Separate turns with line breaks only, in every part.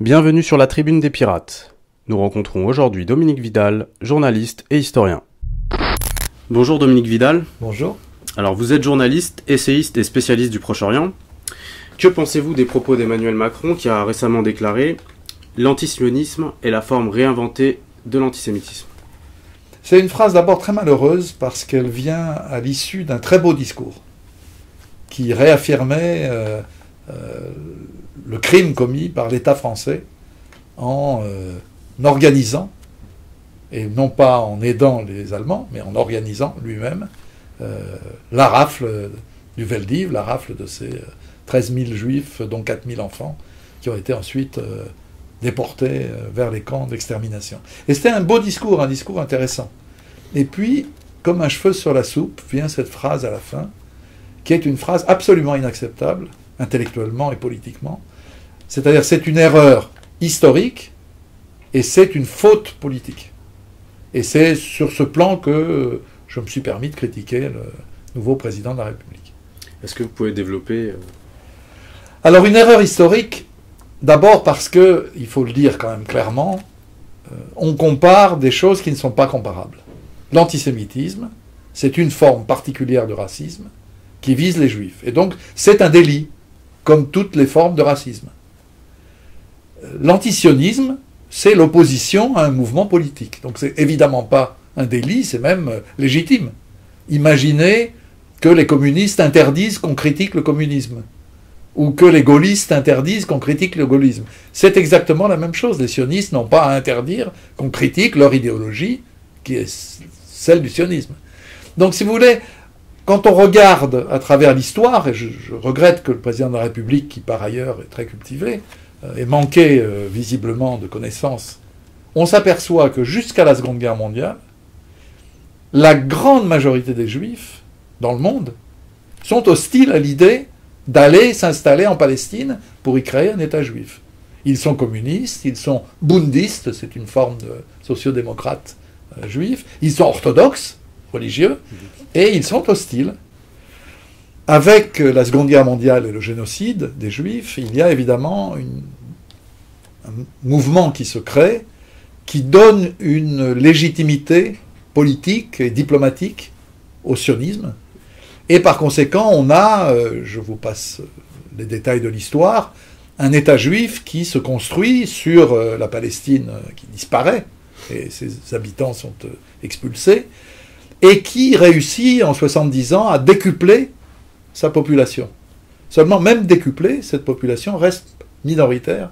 Bienvenue sur la Tribune des Pirates. Nous rencontrons aujourd'hui Dominique Vidal, journaliste et historien. Bonjour Dominique Vidal.
Bonjour.
Alors vous êtes journaliste, essayiste et spécialiste du Proche-Orient. Que pensez-vous des propos d'Emmanuel Macron qui a récemment déclaré « L'antisionisme est la forme réinventée de l'antisémitisme ».
C'est une phrase d'abord très malheureuse parce qu'elle vient à l'issue d'un très beau discours qui réaffirmait le crime commis par l'État français en organisant, et non pas en aidant les Allemands, mais en organisant lui-même la rafle du Veldiv, la rafle de ces 13 000 juifs, dont 4 000 enfants, qui ont été ensuite déportés vers les camps d'extermination. Et c'était un beau discours, un discours intéressant. Et puis, comme un cheveu sur la soupe, vient cette phrase à la fin, qui est une phrase absolument inacceptable, intellectuellement et politiquement. C'est-à-dire, c'est une erreur historique et c'est une faute politique. Et c'est sur ce plan que je me suis permis de critiquer le nouveau président de la République.
Est-ce que vous pouvez développer
Alors, une erreur historique, d'abord parce que, il faut le dire quand même clairement, on compare des choses qui ne sont pas comparables. L'antisémitisme, c'est une forme particulière de racisme qui vise les juifs. Et donc, c'est un délit, comme toutes les formes de racisme. L'antisionisme, c'est l'opposition à un mouvement politique. Donc, c'est évidemment pas un délit, c'est même légitime. Imaginez que les communistes interdisent qu'on critique le communisme, ou que les gaullistes interdisent qu'on critique le gaullisme. C'est exactement la même chose. Les sionistes n'ont pas à interdire qu'on critique leur idéologie, qui est celle du sionisme. Donc, si vous voulez, quand on regarde à travers l'histoire, et je regrette que le président de la République, qui par ailleurs est très cultivé, ait manqué visiblement de connaissances, on s'aperçoit que jusqu'à la Seconde Guerre mondiale, la grande majorité des Juifs dans le monde sont hostiles à l'idée d'aller s'installer en Palestine pour y créer un État juif. Ils sont communistes, ils sont bundistes, c'est une forme de sociodémocrate juif, ils sont orthodoxes, religieux, et ils sont hostiles. Avec la Seconde Guerre mondiale et le génocide des Juifs, il y a évidemment un mouvement qui se crée, qui donne une légitimité politique et diplomatique au sionisme. Et par conséquent, on a, je vous passe les détails de l'histoire, un État juif qui se construit sur la Palestine qui disparaît, et ses habitants sont expulsés, et qui réussit en 70 ans à décupler sa population. Seulement, même décuplée, cette population reste minoritaire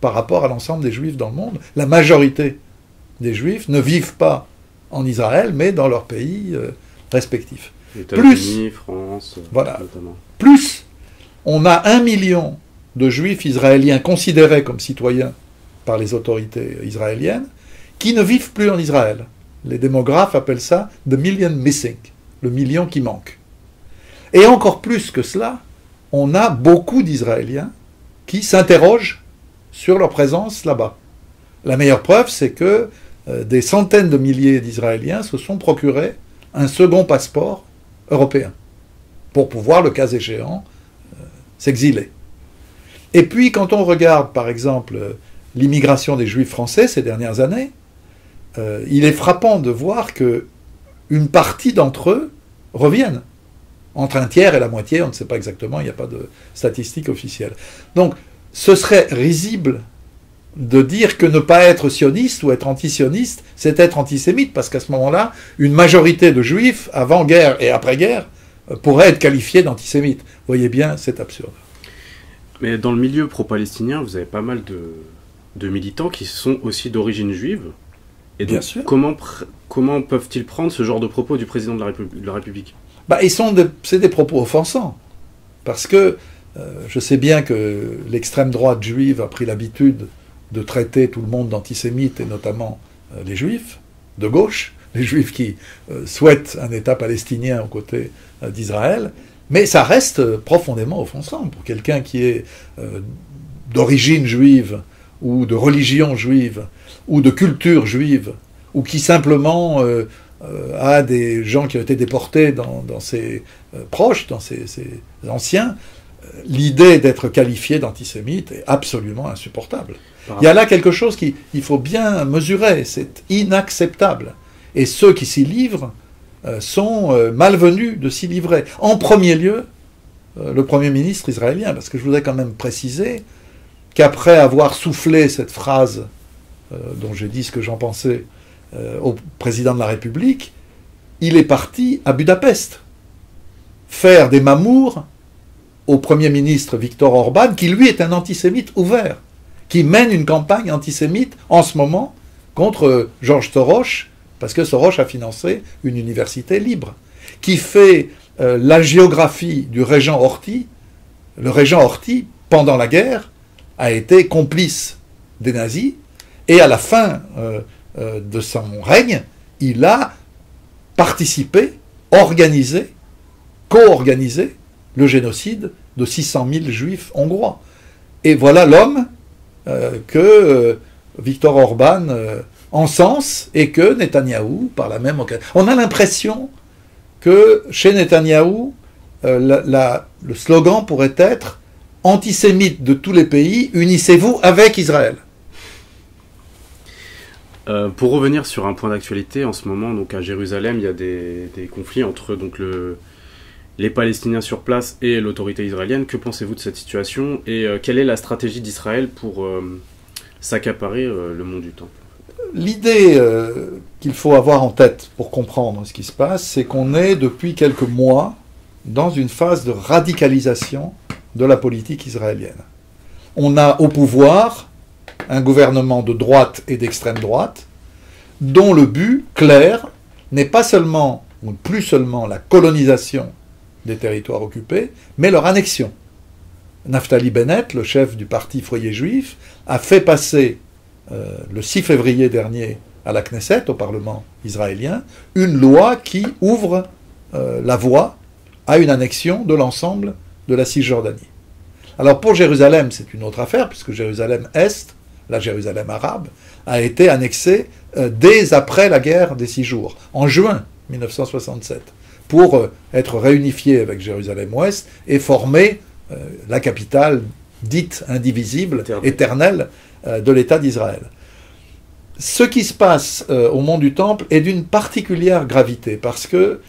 par rapport à l'ensemble des Juifs dans le monde. La majorité des Juifs ne vivent pas en Israël, mais dans leurs pays respectifs.
États-Unis, France,
voilà.
Notamment.
Plus, on a 1 million de Juifs israéliens considérés comme citoyens par les autorités israéliennes, qui ne vivent plus en Israël. Les démographes appellent ça « the million missing », le million qui manque. Et encore plus que cela, on a beaucoup d'Israéliens qui s'interrogent sur leur présence là-bas. La meilleure preuve, c'est que des centaines de milliers d'Israéliens se sont procurés un second passeport européen pour pouvoir, le cas échéant, s'exiler. Et puis, quand on regarde, par exemple, l'immigration des Juifs français ces dernières années, il est frappant de voir qu'une partie d'entre eux reviennent. Entre un tiers et la moitié, on ne sait pas exactement, il n'y a pas de statistiques officielles. Donc, ce serait risible de dire que ne pas être sioniste ou être antisioniste, c'est être antisémite, parce qu'à ce moment-là, une majorité de juifs, avant-guerre et après-guerre, pourrait être qualifiée d'antisémite. Vous voyez bien, c'est absurde.
Mais dans le milieu pro-palestinien, vous avez pas mal de militants qui sont aussi d'origine juive. Et donc,
bien sûr.
Comment peuvent-ils prendre ce genre de propos du président de la République ?
C'est des propos offensants. Parce que je sais bien que l'extrême droite juive a pris l'habitude de traiter tout le monde d'antisémite, et notamment les juifs de gauche, les juifs qui souhaitent un État palestinien aux côtés d'Israël, mais ça reste profondément offensant pour quelqu'un qui est d'origine juive, ou de religion juive, ou de culture juive, ou qui simplement a des gens qui ont été déportés dans ses proches, dans ses anciens, l'idée d'être qualifié d'antisémite est absolument insupportable. Il y a là quelque chose qu'il faut bien mesurer, c'est inacceptable. Et ceux qui s'y livrent sont malvenus de s'y livrer. En premier lieu, le Premier ministre israélien, parce que je voudrais quand même préciser qu'après avoir soufflé cette phrase dont j'ai dit ce que j'en pensais au président de la République, il est parti à Budapest faire des mamours au Premier ministre Viktor Orban, qui lui est un antisémite ouvert, qui mène une campagne antisémite en ce moment contre George Soros, parce que Soros a financé une université libre, qui fait la géographie du régent Horthy. Le régent Horthy, pendant la guerre, a été complice des nazis, et à la fin de son règne, il a participé, organisé, co-organisé le génocide de 600 000 juifs hongrois. Et voilà l'homme que Viktor Orban encense et que Netanyahou, par la même occasion. On a l'impression que chez Netanyahou, le slogan pourrait être « Antisémites de tous les pays, unissez-vous avec Israël ».
Pour revenir sur un point d'actualité, en ce moment, donc à Jérusalem, il y a des conflits entre donc, les Palestiniens sur place et l'autorité israélienne. Que pensez-vous de cette situation et quelle est la stratégie d'Israël pour s'accaparer le mont du Temple?
L'idée qu'il faut avoir en tête pour comprendre ce qui se passe, c'est qu'on est depuis quelques mois dans une phase de radicalisation de la politique israélienne. On a au pouvoir un gouvernement de droite et d'extrême droite, dont le but clair n'est pas seulement, ou plus seulement, la colonisation des territoires occupés, mais leur annexion. Naftali Bennett, le chef du parti Foyer Juif, a fait passer le 6 février dernier à la Knesset, au Parlement israélien, une loi qui ouvre la voie à une annexion de l'ensemble de la Cisjordanie. Alors pour Jérusalem, c'est une autre affaire, puisque Jérusalem-Est, la Jérusalem arabe, a été annexée dès après la guerre des 6 jours, en juin 1967, pour être réunifiée avec Jérusalem-Ouest et former la capitale dite indivisible, éternelle, de l'État d'Israël. Ce qui se passe au mont du Temple est d'une particulière gravité, parce que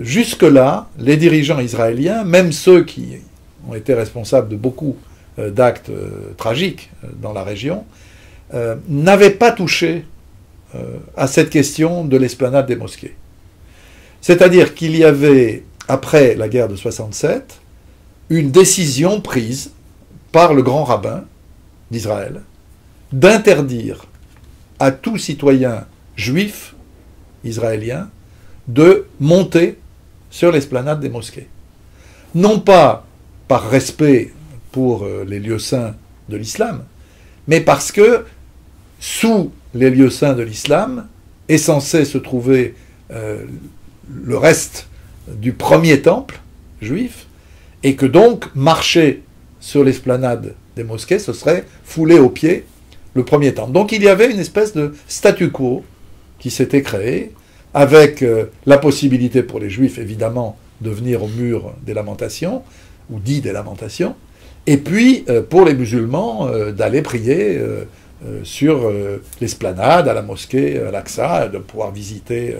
jusque-là, les dirigeants israéliens, même ceux qui ont été responsables de beaucoup d'actes tragiques dans la région, n'avaient pas touché à cette question de l'esplanade des mosquées. C'est-à-dire qu'il y avait, après la guerre de 67, une décision prise par le grand rabbin d'Israël d'interdire à tout citoyen juif israélien de monter sur l'esplanade des mosquées. Non pas par respect pour les lieux saints de l'islam, mais parce que sous les lieux saints de l'islam est censé se trouver le reste du premier temple juif, et que donc marcher sur l'esplanade des mosquées, ce serait fouler aux pieds le premier temple. Donc il y avait une espèce de statu quo qui s'était créé, avec la possibilité pour les juifs, évidemment, de venir au mur des lamentations, ou dit des lamentations, et puis pour les musulmans d'aller prier sur l'esplanade, à la mosquée Al-Aqsa, de pouvoir visiter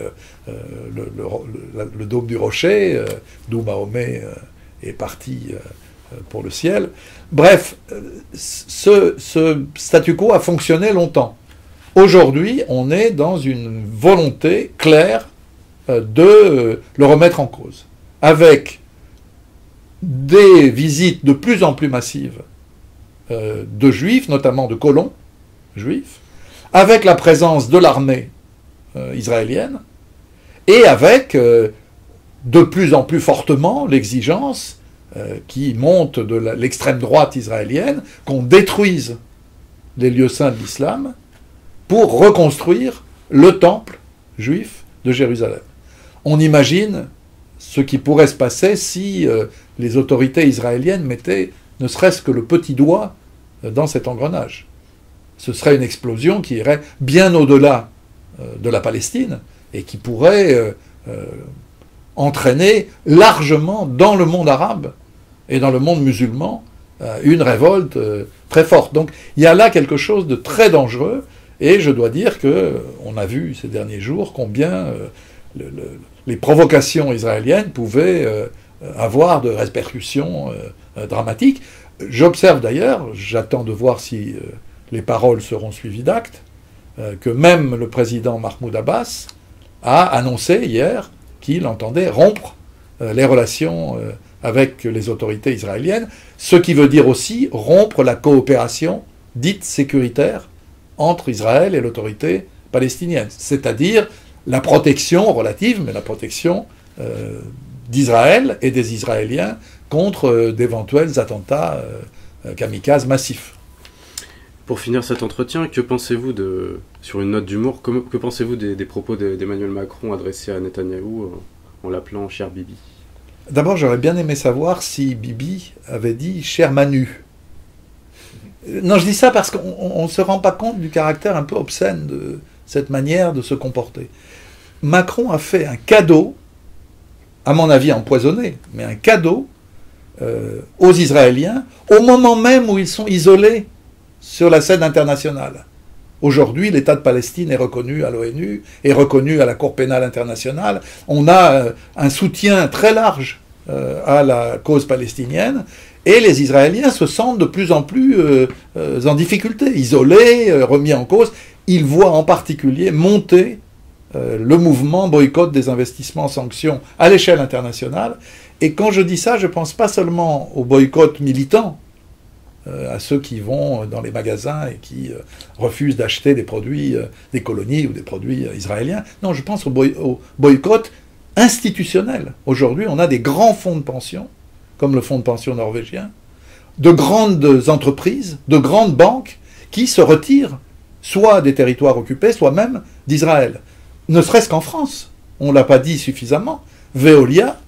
le dôme du rocher, d'où Mahomet est parti pour le ciel. Bref, ce statu quo a fonctionné longtemps. Aujourd'hui, on est dans une volonté claire de le remettre en cause, avec des visites de plus en plus massives de juifs, notamment de colons juifs, avec la présence de l'armée israélienne, et avec de plus en plus fortement l'exigence qui monte de l'extrême droite israélienne qu'on détruise les lieux saints de l'islam pour reconstruire le temple juif de Jérusalem. On imagine ce qui pourrait se passer si les autorités israéliennes mettaient ne serait-ce que le petit doigt dans cet engrenage. Ce serait une explosion qui irait bien au-delà de la Palestine et qui pourrait entraîner largement dans le monde arabe et dans le monde musulman, une révolte très forte. Donc il y a là quelque chose de très dangereux, et je dois dire qu'on a vu ces derniers jours combien les provocations israéliennes pouvaient avoir de répercussions dramatiques. J'observe d'ailleurs, j'attends de voir si les paroles seront suivies d'actes, que même le président Mahmoud Abbas a annoncé hier qu'il entendait rompre les relations avec les autorités israéliennes, ce qui veut dire aussi rompre la coopération dite sécuritaire entre Israël et l'autorité palestinienne, c'est-à-dire la protection relative, mais la protection d'Israël et des Israéliens contre d'éventuels attentats kamikazes massifs.
Pour finir cet entretien, que pensez-vous sur une note d'humour, que pensez-vous des propos d'Emmanuel Macron adressés à Netanyahou en l'appelant « cher Bibi » ?
D'abord, j'aurais bien aimé savoir si Bibi avait dit « cher Manu ». Non, je dis ça parce qu'on ne se rend pas compte du caractère un peu obscène de cette manière de se comporter. Macron a fait un cadeau, à mon avis empoisonné, mais un cadeau aux Israéliens au moment même où ils sont isolés sur la scène internationale. Aujourd'hui, l'État de Palestine est reconnu à l'ONU, est reconnu à la Cour pénale internationale. On a un soutien très large à la cause palestinienne, et les Israéliens se sentent de plus en plus en difficulté, isolés, remis en cause. Ils voient en particulier monter le mouvement boycott des investissements en sanctions à l'échelle internationale. Et quand je dis ça, je ne pense pas seulement au boycott militant, à ceux qui vont dans les magasins et qui refusent d'acheter des produits des colonies ou des produits israéliens. Non, je pense au boycott institutionnel. Aujourd'hui, on a des grands fonds de pension, comme le fonds de pension norvégien, de grandes entreprises, de grandes banques qui se retirent soit des territoires occupés, soit même d'Israël. Ne serait-ce qu'en France, on ne l'a pas dit suffisamment, Veolia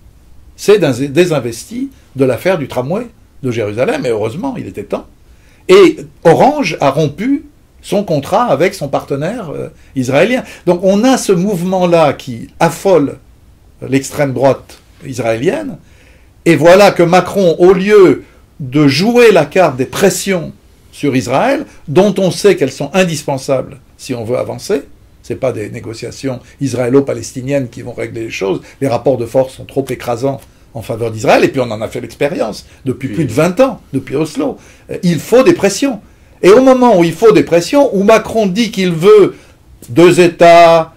s'est désinvesti de l'affaire du tramway de Jérusalem, et heureusement, il était temps. Et Orange a rompu son contrat avec son partenaire israélien. Donc on a ce mouvement-là qui affole l'extrême droite israélienne, et voilà que Macron, au lieu de jouer la carte des pressions sur Israël, dont on sait qu'elles sont indispensables si on veut avancer, ce n'est pas des négociations israélo-palestiniennes qui vont régler les choses, les rapports de force sont trop écrasants en faveur d'Israël, et puis on en a fait l'expérience depuis plus de 20 ans, depuis Oslo. Il faut des pressions. Et au moment où il faut des pressions, où Macron dit qu'il veut 2 États,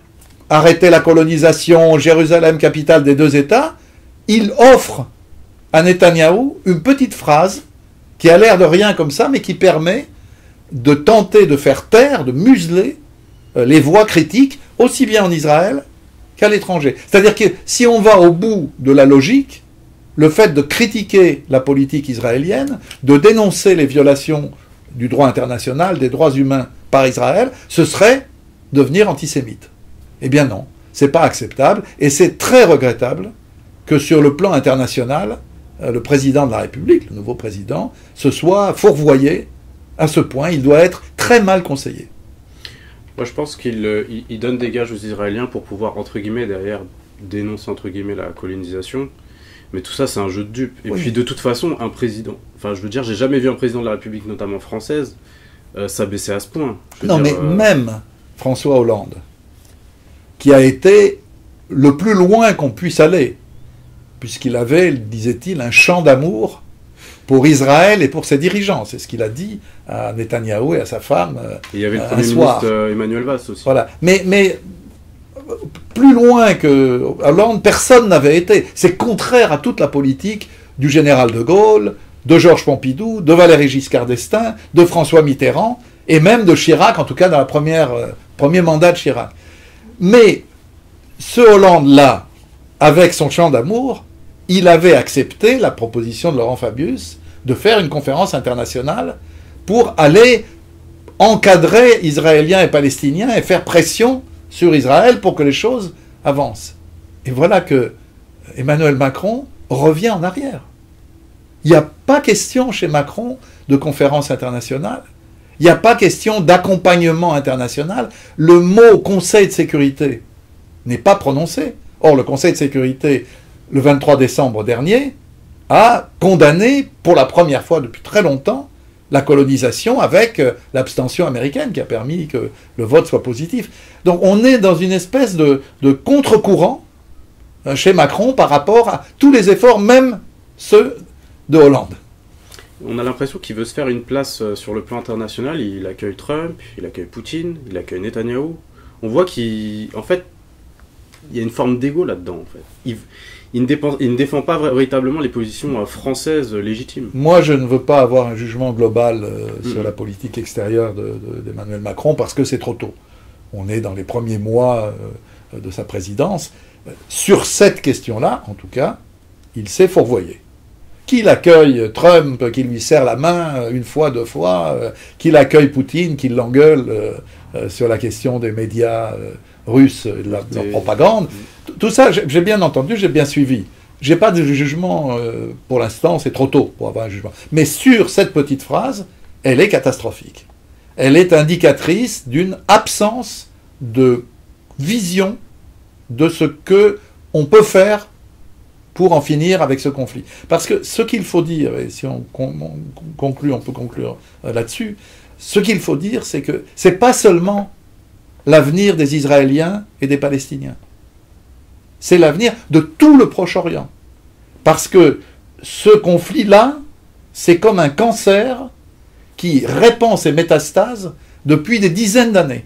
arrêter la colonisation, Jérusalem capitale des 2 États, il offre à Netanyahou une petite phrase qui a l'air de rien comme ça, mais qui permet de tenter de faire taire, de museler les voix critiques, aussi bien en Israël qu'à l'étranger. C'est-à-dire que si on va au bout de la logique, le fait de critiquer la politique israélienne, de dénoncer les violations du droit international, des droits humains par Israël, ce serait devenir antisémite. Eh bien non, c'est pas acceptable, et c'est très regrettable que sur le plan international, le président de la République, le nouveau président, se soit fourvoyé à ce point. Il doit être très mal conseillé.
Moi, je pense qu'il donne des gages aux Israéliens pour pouvoir, entre guillemets, derrière, dénoncer, entre guillemets, la colonisation. Mais tout ça, c'est un jeu de dupes. Et puis, de toute façon, un président... Enfin, je veux dire, j'ai jamais vu un président de la République, notamment française, s'abaisser à ce point.
Même François Hollande, qui a été le plus loin qu'on puisse aller, puisqu'il avait, disait-il, un chant d'amour pour Israël et pour ses dirigeants. C'est ce qu'il a dit à Netanyahou et à sa femme
il y avait le Premier ministre Emmanuel Valls aussi.
Voilà. Mais plus loin que Hollande, personne n'avait été. C'est contraire à toute la politique du général de Gaulle, de Georges Pompidou, de Valéry Giscard d'Estaing, de François Mitterrand, et même de Chirac, en tout cas dans le premier mandat de Chirac. Mais ce Hollande-là, avec son chant d'amour, il avait accepté la proposition de Laurent Fabius de faire une conférence internationale pour aller encadrer Israéliens et Palestiniens et faire pression sur Israël pour que les choses avancent. Et voilà que Emmanuel Macron revient en arrière. Il n'y a pas question chez Macron de conférence internationale. Il n'y a pas question d'accompagnement international. Le mot Conseil de sécurité n'est pas prononcé. Or, le Conseil de sécurité, le 23 décembre dernier, a condamné pour la première fois depuis très longtemps la colonisation avec l'abstention américaine qui a permis que le vote soit positif. Donc on est dans une espèce de contre-courant chez Macron par rapport à tous les efforts, même ceux de Hollande.
On a l'impression qu'il veut se faire une place sur le plan international. Il accueille Trump, il accueille Poutine, il accueille Netanyahou. On voit qu'en fait, il y a une forme d'ego là-dedans. En fait. Il ne défend pas véritablement les positions françaises légitimes.
Moi, je ne veux pas avoir un jugement global sur la politique extérieure d'Emmanuel Macron parce que c'est trop tôt. On est dans les premiers mois de sa présidence. Sur cette question-là, en tout cas, il s'est fourvoyé. Qu'il accueille Trump, qu'il lui serre la main une fois, deux fois, qu'il accueille Poutine, qu'il l'engueule sur la question des médias russes et de leur propagande. Tout ça, j'ai bien entendu, j'ai bien suivi. J'ai pas de jugement pour l'instant, c'est trop tôt pour avoir un jugement. Mais sur cette petite phrase, elle est catastrophique. Elle est indicatrice d'une absence de vision de ce que on peut faire pour en finir avec ce conflit. Parce que ce qu'il faut dire, et si on conclut, on peut conclure là-dessus, ce qu'il faut dire, c'est que c'est pas seulement l'avenir des Israéliens et des Palestiniens. C'est l'avenir de tout le Proche-Orient. Parce que ce conflit-là, c'est comme un cancer qui répand ses métastases depuis des dizaines d'années.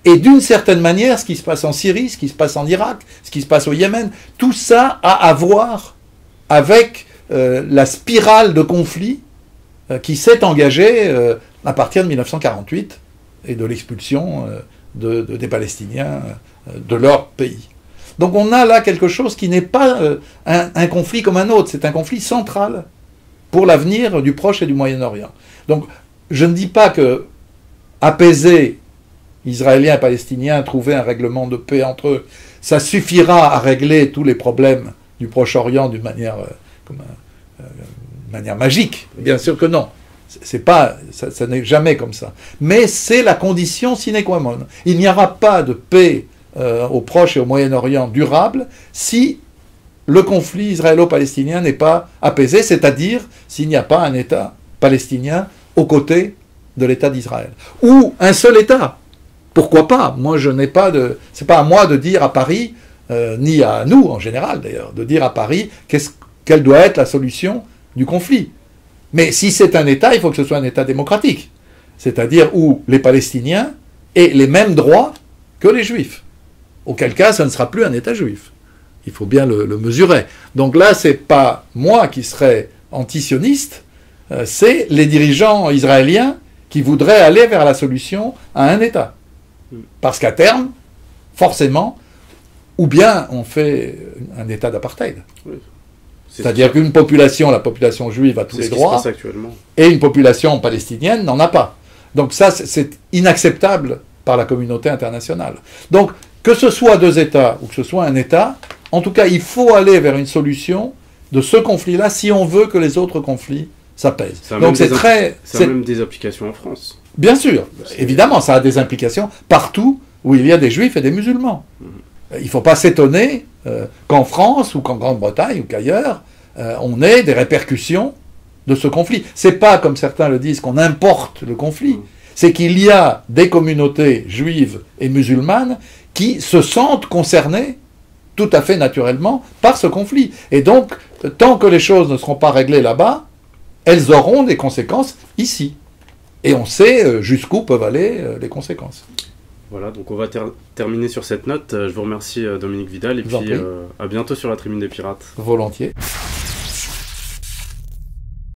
Et d'une certaine manière, ce qui se passe en Syrie, ce qui se passe en Irak, ce qui se passe au Yémen, tout ça a à voir avec la spirale de conflits qui s'est engagée à partir de 1948 et de l'expulsion des Palestiniens de leur pays. Donc on a là quelque chose qui n'est pas un conflit comme un autre, c'est un conflit central pour l'avenir du Proche et du Moyen-Orient. Donc je ne dis pas que apaiser Israéliens et Palestiniens, trouver un règlement de paix entre eux, ça suffira à régler tous les problèmes du Proche-Orient d'une manière, manière magique. Bien sûr que non. Ça n'est jamais comme ça. Mais c'est la condition sine qua non. Il n'y aura pas de paix au Proche et au Moyen-Orient durable si le conflit israélo-palestinien n'est pas apaisé, c'est-à-dire s'il n'y a pas un État palestinien aux côtés de l'État d'Israël. Ou un seul État. Pourquoi pas? Moi, je n'ai pas de... C'est pas à moi de dire à Paris, ni à nous en général d'ailleurs, de dire à Paris quelle doit être la solution du conflit. Mais si c'est un État, il faut que ce soit un État démocratique. C'est-à-dire où les Palestiniens aient les mêmes droits que les Juifs. Auquel cas, ça ne sera plus un État juif. Il faut bien le mesurer. Donc là, c'est pas moi qui serais antisioniste, c'est les dirigeants israéliens qui voudraient aller vers la solution à un État. Parce qu'à terme, forcément, ou bien on fait un État d'apartheid. Oui. C'est-à-dire qu'une population, la population juive a tous les droits, et une population palestinienne n'en a pas. Donc ça, c'est inacceptable par la communauté internationale. Donc, que ce soit deux États ou que ce soit un État, en tout cas, il faut aller vers une solution de ce conflit-là si on veut que les autres conflits s'apaisent. Donc c'est très...
Ça a même des applications en France.
Bien sûr, évidemment, ça a des implications partout où il y a des juifs et des musulmans. Il ne faut pas s'étonner qu'en France ou qu'en Grande-Bretagne ou qu'ailleurs, on ait des répercussions de ce conflit. C'est pas, comme certains le disent, qu'on importe le conflit. C'est qu'il y a des communautés juives et musulmanes qui se sentent concernées tout à fait naturellement par ce conflit. Et donc, tant que les choses ne seront pas réglées là-bas, elles auront des conséquences ici. Et on sait jusqu'où peuvent aller les conséquences.
Voilà, donc on va terminer sur cette note. Je vous remercie Dominique Vidal et puis à bientôt sur la Tribune des Pirates.
Volontiers.